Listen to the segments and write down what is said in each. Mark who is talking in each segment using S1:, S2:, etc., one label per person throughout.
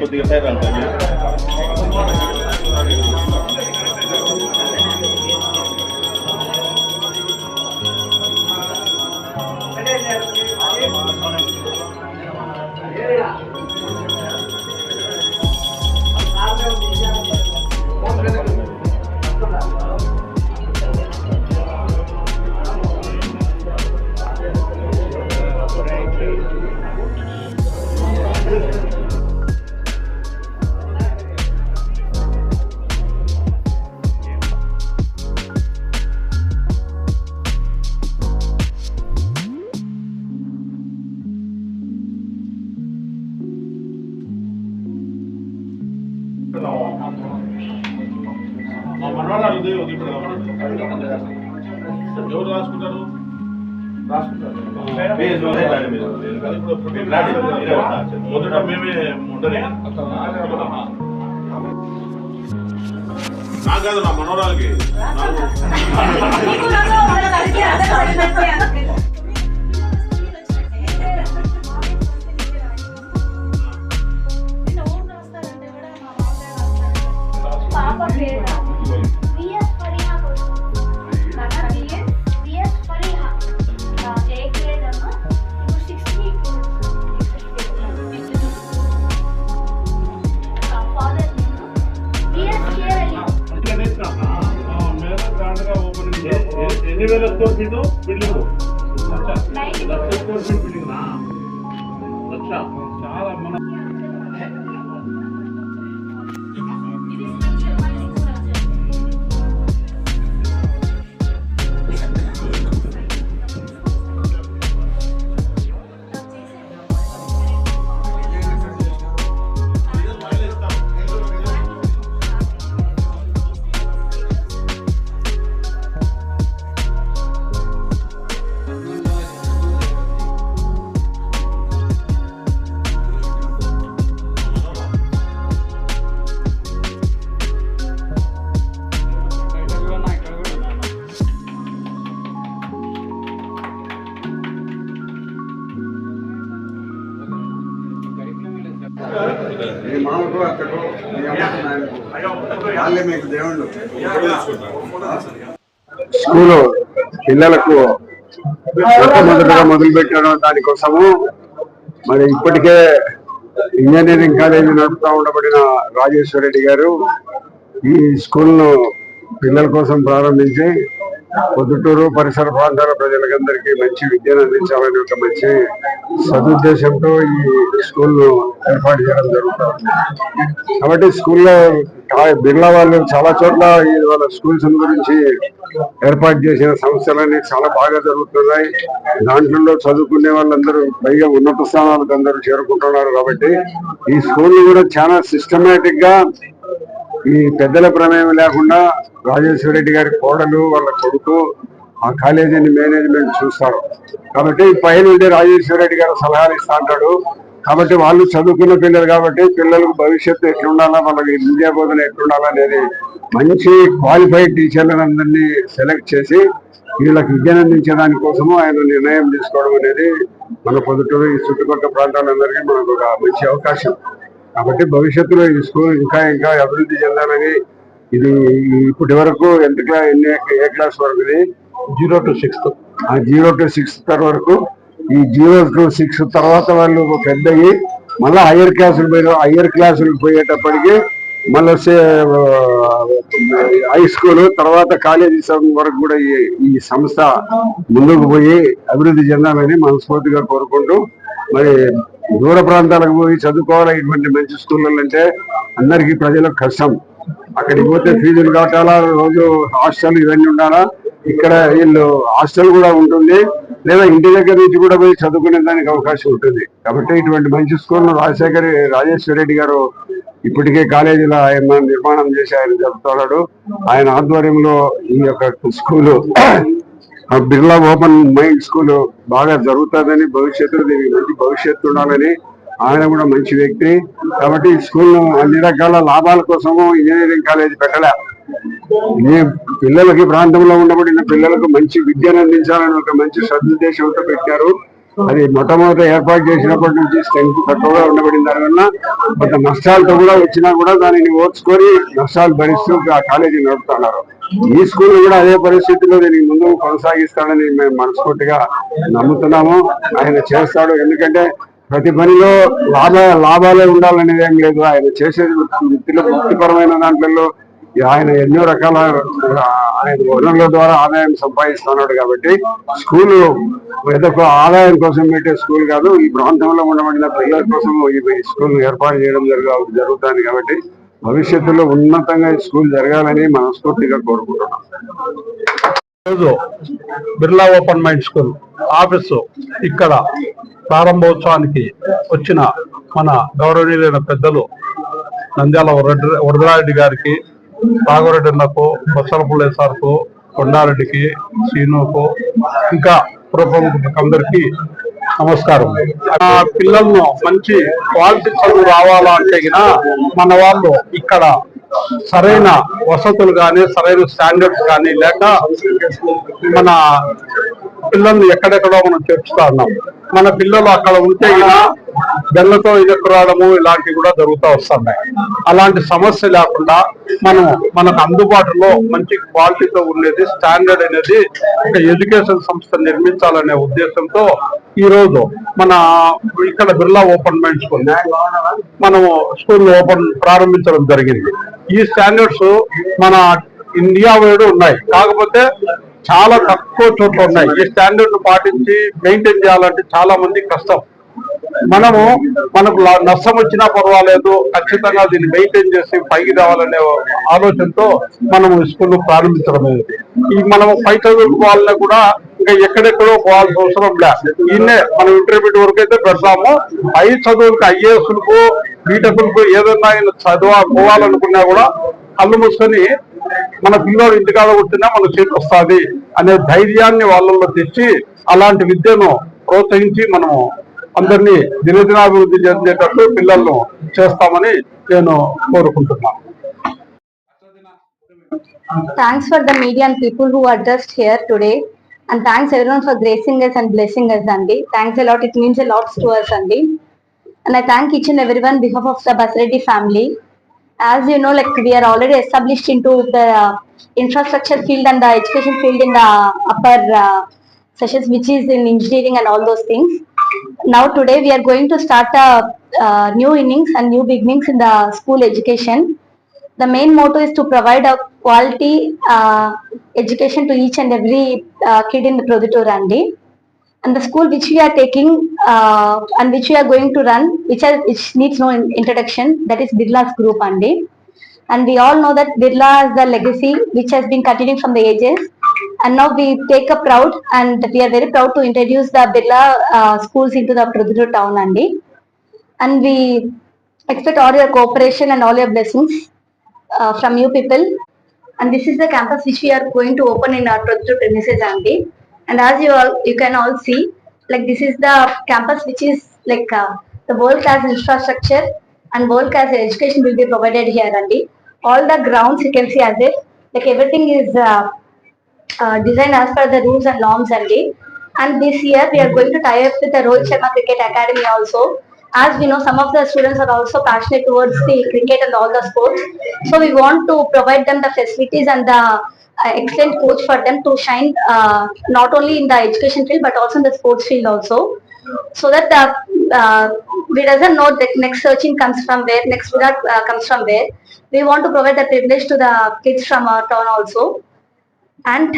S1: కొద్దిగా సైడ్ అంటారు. ఎవరు రాసుకుంటారు? మొదట మేమే ఉండలే నాకు కాదు, నా మనోరాలకి ఎన్ని వేల స్క్వేర్ ఫీట్ బిల్డింగ్? లక్ష స్క్వేర్ ఫీట్ బిల్డింగ్ నా లక్ష చాలా మన
S2: మీ మామకు అక్కకు మీ అమ్మకు వాళ్ళే మీకు దేవుళ్ళు. స్కూలు పిల్లలకు మొట్టమొదటిగా మొదలు పెట్టడం దానికోసము మరి ఇప్పటికే ఇంజనీరింగ్ కాలేజీ నడుపుతా ఉండబడిన రాజేశ్వర రెడ్డి గారు ఈ స్కూల్ను పిల్లల కోసం ప్రారంభించి పొద్దుటూరు పరిసర ప్రాంతాల ప్రజలకందరికీ మంచి విద్యను అందించాలని ఒక మంచి సదుద్దేశంతో ఈ స్కూల్ను ఏర్పాటు చేయడం జరుగుతుంది. కాబట్టి స్కూల్లో బిర్లా వాళ్ళు చాలా చోట్ల వాళ్ళ స్కూల్స్ గురించి ఏర్పాటు చేసిన సంస్థలన్నీ చాలా బాగా జరుగుతున్నాయి. దాంట్లో చదువుకునే వాళ్ళందరూ పైగా ఉన్నత స్థానాలకు అందరూ చేరుకుంటున్నారు. కాబట్టి ఈ స్కూల్ కూడా చాలా సిస్టమేటిక్ గా ఈ పెద్దల ప్రమేయం లేకుండా రాజేశ్వర రెడ్డి గారి కోడలు వాళ్ళ కొడుకు ఆ కాలేజీని మేనేజ్మెంట్ చూస్తారు. కాబట్టి పైనుండి రాజేశ్వర రెడ్డి గారు సలహాలు ఇస్తా అంటాడు. కాబట్టి వాళ్ళు చదువుకున్న పిల్లలు కాబట్టి పిల్లలకు భవిష్యత్తు ఎట్లుండాలా, వాళ్ళకి విద్యా బోధన ఎట్లుండాలా అనేది మంచి క్వాలిఫైడ్ టీచర్లను అందరినీ సెలెక్ట్ చేసి వీళ్ళకి విద్యను అందించే దానికోసము ఆయన నిర్ణయం తీసుకోవడం అనేది మన పొద్దుటూరు ఈ చుట్టుపక్కల ప్రాంతాలందరికీ మనకు ఒక మంచి అవకాశం. కాబట్టి భవిష్యత్తులో ఈ స్కూల్ ఇంకా ఇంకా అభివృద్ధి చెందాలని ఇది ఇప్పటి వరకు ఏ క్లాస్ వరకు ఇది 0 to 6th 0 to 6th వరకు ఈ 0 to 6 తర్వాత వాళ్ళు పెద్ద అయ్యి మళ్ళీ హయ్యర్ క్లాసులకు పోయేటప్పటికి మళ్ళీ హై స్కూల్ తర్వాత కాలేజీ వరకు కూడా ఈ సంస్థ ముందుకు పోయి అభివృద్ధి చెందాలని మనస్ఫూర్తిగా కోరుకుంటూ మరి దూర ప్రాంతాలకు పోయి చదువుకోవాలి. ఇటువంటి మంచి స్కూళ్ళలో అంటే అందరికీ ప్రజలకు కష్టం. అక్కడికి పోతే ఫీజులు కట్టాలా, రోజు హాస్టల్ ఇవన్నీ ఉండాలా. ఇక్కడ వీళ్ళు హాస్టల్ కూడా ఉంటుంది, లేదా ఇంటి దగ్గర నుంచి కూడా పోయి చదువుకునే దానికి అవకాశం ఉంటుంది. కాబట్టి ఇటువంటి మంచి స్కూల్ను రాజేశ్వర రెడ్డి గారు ఇప్పటికే కాలేజీలో ఆయన నిర్మాణం చేసి ఆయన జరుపుతున్నాడు. ఆయన ఆధ్వర్యంలో ఈ యొక్క school Birla open mind school బాగా జరుగుతుందని, భవిష్యత్తులో దీనికి మంచి భవిష్యత్తు ఉండాలని ఆయన కూడా మంచి వ్యక్తి. కాబట్టి ఈ స్కూల్ అన్ని రకాల లాభాల కోసము ఇంజనీరింగ్ కాలేజీ పెట్టలే, ఈ పిల్లలకి ప్రాంతంలో ఉండబడిన పిల్లలకు మంచి విద్యను అందించాలని ఒక మంచి సదుద్దేశంతో పెట్టారు. అది మొట్టమొదట ఏర్పాటు చేసినప్పటి నుంచి స్ట్రెంగ్త్ తక్కువగా ఉండబడిన దానివల్ల కొంత నష్టాలతో కూడా వచ్చినా కూడా దానిని ఓర్చుకొని నష్టాలు భరిస్తూ ఆ కాలేజీ నడుపుతున్నారు. ఈ స్కూల్ కూడా అదే పరిస్థితుల్లో దీనికి ముందు కొనసాగిస్తాడని మేము మనస్ఫూర్తిగా నమ్ముతున్నాము. ఆయన చేస్తాడు. ఎందుకంటే ప్రతి పనిలో లాభాలే ఉండాలనేది ఏం లేదు. ఆయన చేసే వృత్తిపరమైన దాంట్లో ఆయన ఎన్నో రకాల ఆయన వనరుల ద్వారా ఆదాయం సంపాదిస్తున్నాడు. కాబట్టి స్కూలు ఏదో ఆదాయం కోసం పెట్టే స్కూల్ కాదు, ఈ ప్రాంతంలో ఉండబడిన పిల్లల కోసం ఈ స్కూల్ ఏర్పాటు చేయడం జరుగుతుంది. కాబట్టి భవిష్యత్తులో ఉన్నతంగా ఈ స్కూల్ జరగాలని మనస్ఫూర్తిగా కోరుకుంటున్నాం.
S3: ఈరోజు Birla open mind school office ఇక్కడ ప్రారంభోత్సవానికి వచ్చిన మన గౌరవనీయులైన పెద్దలు నంద్యాల వరదరారెడ్డి గారికి, రాఘవరెడ్డి అన్నకు, బొత్సల పుల్లయ్య సార్కు, కొండారెడ్డికి, శ్రీనుకు, ఇంకా ప్రముఖులకు అందరికీ నమస్కారం. ఆ పిల్లలను మంచి క్వాలిటీ చదువు రావాలంటే మన వాళ్ళు ఇక్కడ సరైన వసతులు కానీ సరైన స్టాండర్డ్స్ కానీ లేక మన పిల్లల్ని ఎక్కడెక్కడో మనం చేర్చుతా ఉన్నాం. మన పిల్లలు అక్కడ ఉంటే బెల్లతో రావడము ఇలాంటివి కూడా జరుగుతూ వస్తున్నాయి. అలాంటి సమస్య లేకుండా మనకు అందుబాటులో మంచి క్వాలిటీతో ఉండేది స్టాండర్డ్ అనేది ఒక ఎడ్యుకేషన్ సంస్థ నిర్మించాలనే ఉద్దేశంతో ఈ రోజు మన ఇక్కడ బిర్లా ఓపెన్ మైండ్ స్కూల్ మనము స్కూల్ ప్రారంభించడం జరిగింది. ఈ స్టాండర్డ్స్ మన ఇండియా వైడ్ ఉన్నాయి, కాకపోతే చాలా తక్కువ చోట్ల ఉన్నాయి. ఈ స్టాండర్డ్ పాటించి మెయింటైన్ చేయాలంటే చాలా మంది కష్టం. మనకు నష్టం వచ్చినా పర్వాలేదు, ఖచ్చితంగా దీన్ని మెయింటైన్ చేసి పైకి రావాలనే ఆలోచనతో మనము స్కూల్ ప్రారంభించడం. మనం పై చదువుకోవాలన్నా కూడా ఇంకా ఎక్కడెక్కడో పోవాల్సిన అవసరం లేదు. ఈయనే మనం ఇంటర్మీడియట్ వరకు అయితే పెడతాము. పై చదువులకు ఐఏఎస్లకు బీటెక్లకు ఏదైనా పోవాలనుకున్నా కూడా కళ్ళు మూసుకొని మన పిల్లలు ఇంటికాడ కూర్చున్నా మనకు చేతి వస్తుంది అనే ధైర్యాన్ని వాళ్ళల్లో తెచ్చి అలాంటి విద్యను ప్రోత్సహించి మనము అందరినీ దినదినాభివృద్ధి చెందేటట్టు పిల్లలను చేస్తామని నేను కోరుకుంటున్నాను.
S4: Thanks for the media and people who are just here today, and thanks everyone for gracing us and blessing us, Andy. Thanks a lot. It means a lot to us, Andy. And I thank each and everyone on behalf of the Basireddy family. As you know, like we are already established into the infrastructure field and the education field in the upper sessions, which is in engineering and all those things. Now today we are going to start a new innings and new beginnings in the school education. The main motto is to provide a quality education to each and every kid in the Prodhutur, Andy. And the school which we are taking and which we are going to run, which needs no introduction, that is Birla's group, Andy. And we all know that Birla is the legacy which has been continuing from the ages. And now we take a proud, and we are very proud to introduce the Birla schools into the Prodhutur town, Andy. And we expect all your cooperation and all your blessings from you people. And this is the campus which we are going to open in our Prodhutur premises, Andy. And as you can all see, like this is the campus which is like the world class infrastructure and world class education will be provided here, Andy. All the grounds you can see as if like everything is designed as per the rules and norms, Andy. And this year we are going to tie up with the Rohit Sharma Cricket Academy also. As we know, some of the students are also passionate towards the cricket and all the sports. So we want to provide them the facilities and the excellent coach for them to shine not only in the education field but also in the sports field also. So that we doesn't know that next searching comes from where, next Virat comes from where. We want to provide the privilege to the kids from our town also. And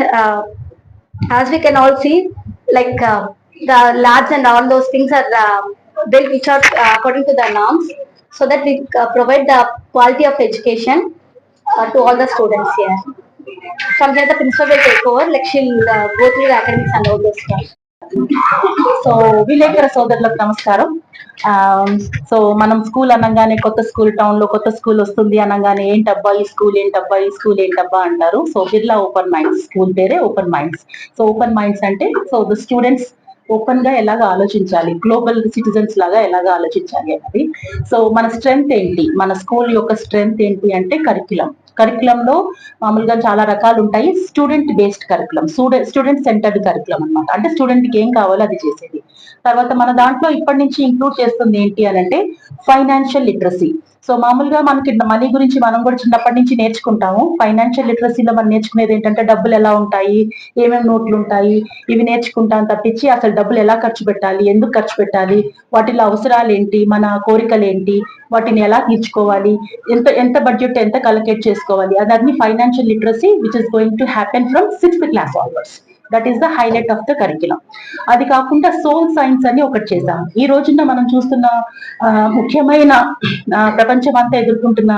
S4: as we can all see, like the labs and all those things are built which are according to the norms, so that we provide the quality of education to all the students here. From here the principal will take over, like she'll go through the academics and all those stuff.
S5: So విలేకర సోదరులకు నమస్కారం. So మనం school అనగానే కొత్త school town లో కొత్త school వస్తుంది అనగానే ఏంటబ్బా ఈ స్కూల్ ఏంటబ్బా ఈ స్కూల్ ఏంటబ్బా అంటారు. So Birla open minds school పేరే open minds. So open minds అంటే సో ద స్టూడెంట్స్ ఓపెన్ గా ఎలాగ ఆలోచించాలి, గ్లోబల్ సిటిజన్స్ లాగా ఎలాగ ఆలోచించాలి అనేది. సో మన స్ట్రెంగ్త్ ఏంటి, మన స్కూల్ యొక్క స్ట్రెంగ్త్ ఏంటి అంటే కరికులం లో మామూలుగా చాలా రకాలు ఉంటాయి. Student based curriculum, student centred curriculum అన్నమాట. అంటే స్టూడెంట్ కి ఏం కావాలో అది చేసేది. తర్వాత మన దాంట్లో ఇప్పటి నుంచి ఇంక్లూడ్ చేస్తుంది ఏంటి అని అంటే ఫైనాన్షియల్ లిటరసీ. సో మామూలుగా మనకి మనీ గురించి మనం కూడా చిన్నప్పటి నుంచి నేర్చుకుంటాము. ఫైనాన్షియల్ లిటరసీలో మనం నేర్చుకునేది ఏంటంటే డబ్బులు ఎలా ఉంటాయి, ఏమేమి నోట్లు ఉంటాయి, ఇవి నేర్చుకుంటాం తప్పించి అసలు డబ్బులు ఎలా ఖర్చు పెట్టాలి, ఎందుకు ఖర్చు పెట్టాలి, వాటిలో అవసరాలు ఏంటి, మన కోరికలు ఏంటి, వాటిని ఎలా తీర్చుకోవాలి, ఎంత బడ్జెట్ ఎంత కలెక్ట్ చేసుకోవాలి, అదన్నీ financial literacy which is going to happen from 6th class onwards. That is the highlight of the curriculum. అది కాకుండా సోల్ సైన్స్ అని ఒకటి చేద్దాం. ఈ రోజున మనం చూస్తున్న ముఖ్యమైన ప్రపంచం అంతా ఎదుర్కొంటున్న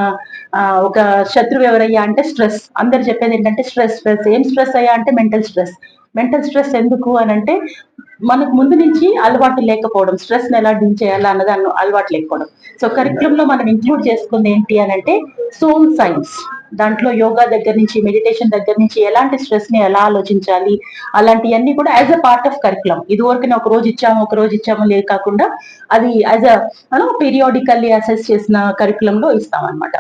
S5: ఒక శత్రువు ఎవరయ్యా అంటే స్ట్రెస్. అందరు చెప్పేది ఏంటంటే స్ట్రెస్. ఏం స్ట్రెస్ అయ్యా అంటే మెంటల్ స్ట్రెస్. ఎందుకు అని అంటే మనకు ముందు నుంచి అలవాటు లేకపోవడం, స్ట్రెస్ ని ఎలా డీల్ చేయాలా అన్నది అలవాటు లేకపోవడం. సో కరిక్యులం లో మనం ఇంక్లూడ్ చేసుకుంది ఏంటి అని అంటే సోల్ సైన్స్. దాంట్లో యోగా దగ్గర నుంచి, మెడిటేషన్ దగ్గర నుంచి, ఎలాంటి స్ట్రెస్ ని ఎలా ఆలోచించాలి, అలాంటివన్నీ కూడా as a part of curriculum. ఇది వరకు ఒక రోజు ఇచ్చాము లేదు కాకుండా అది యాజ్ అ పీరియాడికల్లీ అసెస్ చేసిన కరికులంలో ఇస్తాం అనమాట.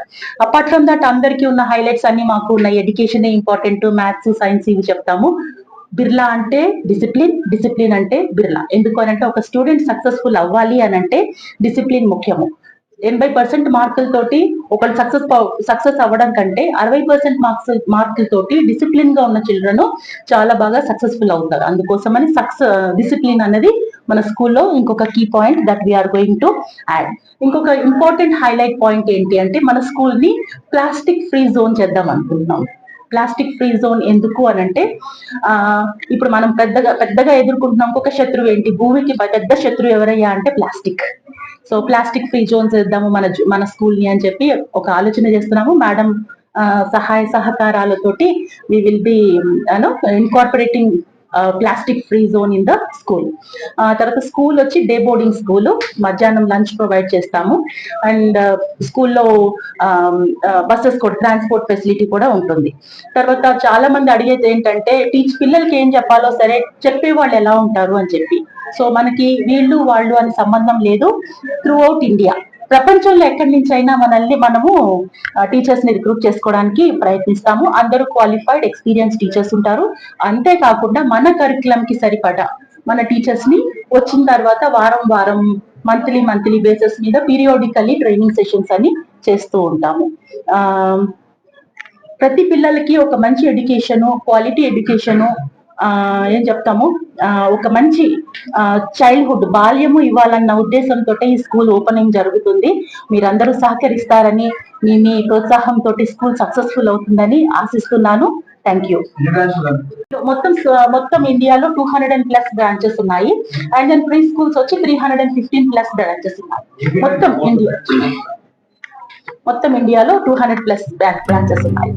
S5: అపార్ట్ ఫ్రమ్ దట్ అందరికీ ఉన్న హైలైట్స్ అన్ని మాకు ఉన్నాయి. ఎడ్యుకేషన్ ఇంపార్టెంట్, మ్యాథ్స్, సైన్స్ ఇవి చెప్తాము. బిర్లా అంటే డిసిప్లిన్ అంటే బిర్లా. ఎందుకు అనంటే ఒక స్టూడెంట్ సక్సెస్ఫుల్ అవ్వాలి అని అంటే డిసిప్లిన్ ముఖ్యము. 80% మార్కులతోటి ఒకళ్ళు సక్సెస్ అవ్వడం కంటే 60% మార్కులతోటి డిసిప్లిన్ గా ఉన్న చిల్డ్రన్ చాలా బాగా సక్సెస్ఫుల్ అవుతారు. అందుకోసమని డిసిప్లిన్ అనేది మన స్కూల్లో ఇంకొక key point that we are going to add. ఇంకొక ఇంపార్టెంట్ హైలైట్ పాయింట్ ఏంటి అంటే మన స్కూల్ ని ప్లాస్టిక్ ఫ్రీ జోన్ చేద్దాం అనుకుంటున్నాం. ప్లాస్టిక్ ఫ్రీ జోన్ ఎందుకు అనంటే ఇప్పుడు మనం పెద్దగా ఎదుర్కొంటున్నాం ఇంకొక శత్రువు ఏంటి, భూమికి పెద్ద శత్రువు ఎవరయ్యా అంటే plastic. So plastic free Jones వేద్దాము మన స్కూల్ ని అని చెప్పి ఒక ఆలోచన చేస్తున్నాము. మేడం సహాయ సహకారాలతోటి we will be incorporating plastic free zone in the school. తర్వాత స్కూల్ వచ్చి డే బోర్డింగ్ స్కూల్, మధ్యాహ్నం లంచ్ ప్రొవైడ్ చేస్తాము. అండ్ స్కూల్లో బస్సెస్ కూడా, ట్రాన్స్పోర్ట్ ఫెసిలిటీ కూడా ఉంటుంది. తర్వాత చాలా మంది అడిగేది ఏంటంటే పిల్లలకి ఏం చెప్పాలో సరే చెప్పే వాళ్ళు ఎలా ఉంటారు అని చెప్పి. సో మనకి వీళ్ళు వాళ్ళు అని సంబంధం లేదు. త్రూ అవుట్ ఇండియా, ప్రపంచంలో ఎక్కడి నుంచి అయినా మనము టీచర్స్ ని రిక్రూట్ చేసుకోవడానికి ప్రయత్నిస్తాము. అందరూ క్వాలిఫైడ్ ఎక్స్పీరియన్స్ టీచర్స్ ఉంటారు. అంతేకాకుండా మన కరికులం కి సరిపడా మన టీచర్స్ ని వచ్చిన తర్వాత వారం మంత్లీ బేసిస్ మీద పీరియాడికల్లీ ట్రైనింగ్ సెషన్స్ అని చేస్తూ ఉంటాము. ప్రతి పిల్లలకి ఒక మంచి ఎడ్యుకేషను, క్వాలిటీ ఎడ్యుకేషను, ఏం చెప్తాము, ఒక మంచి చైల్డ్హుడ్ బాల్యము ఇవ్వాలన్న ఉద్దేశంతో ఈ స్కూల్ ఓపెనింగ్ జరుగుతుంది. మీరందరూ సహకరిస్తారని, మీ ప్రోత్సాహంతో స్కూల్ సక్సెస్ఫుల్ అవుతుందని ఆశిస్తున్నాను. Thank you. మొత్తం ఇండియాలో 200+ బ్రాంచెస్ ఉన్నాయి. అండ్ దెన్ ప్రీ స్కూల్స్ వచ్చి 315+ బ్రాంచెస్ ఉన్నాయి. మొత్తం ఇండియాలో 200+ బ్రాంచెస్ ఉన్నాయి.